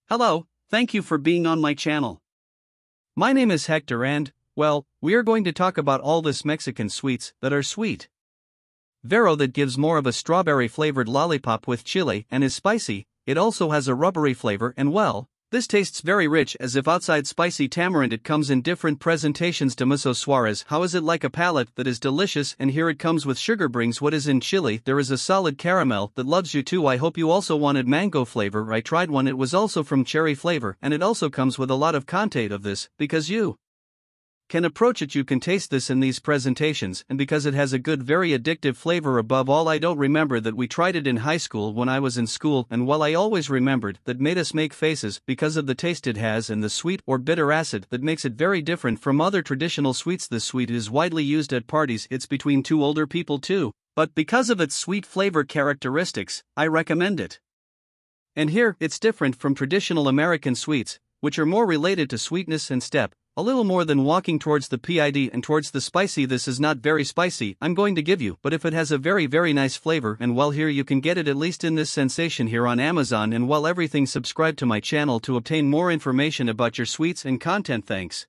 Hello, thank you for being on my channel. My name is Hector and, well, we are going to talk about all this Mexican sweets that are sweet. Vero that gives more of a strawberry flavored lollipop with chile and is spicy. It also has a rubbery flavor and well, this tastes very rich as if outside spicy tamarind. It comes in different presentations. Damaso Suarez, how is it like a palate that is delicious? And here it comes with sugar. Brings what is in chili. There is a solid caramel that loves you too. I hope you also wanted mango flavor. I tried one, it was also from cherry flavor, and it also comes with a lot of content of this, because you can approach it. You can taste this in these presentations, and because it has a good, very addictive flavor. Above all, I don't remember that we tried it in high school when I was in school, and while I always remembered that made us make faces because of the taste it has and the sweet or bitter acid that makes it very different from other traditional sweets. This sweet is widely used at parties. It's between two older people too, but because of its sweet flavor characteristics, I recommend it. And here, it's different from traditional American sweets, which are more related to sweetness and step, a little more than walking towards the PID and towards the spicy. This is not very spicy, I'm going to give you, but if it has a very nice flavor, and well, here you can get it at least in this sensation here on Amazon. And well, everything, subscribe to my channel to obtain more information about your sweets and content. Thanks.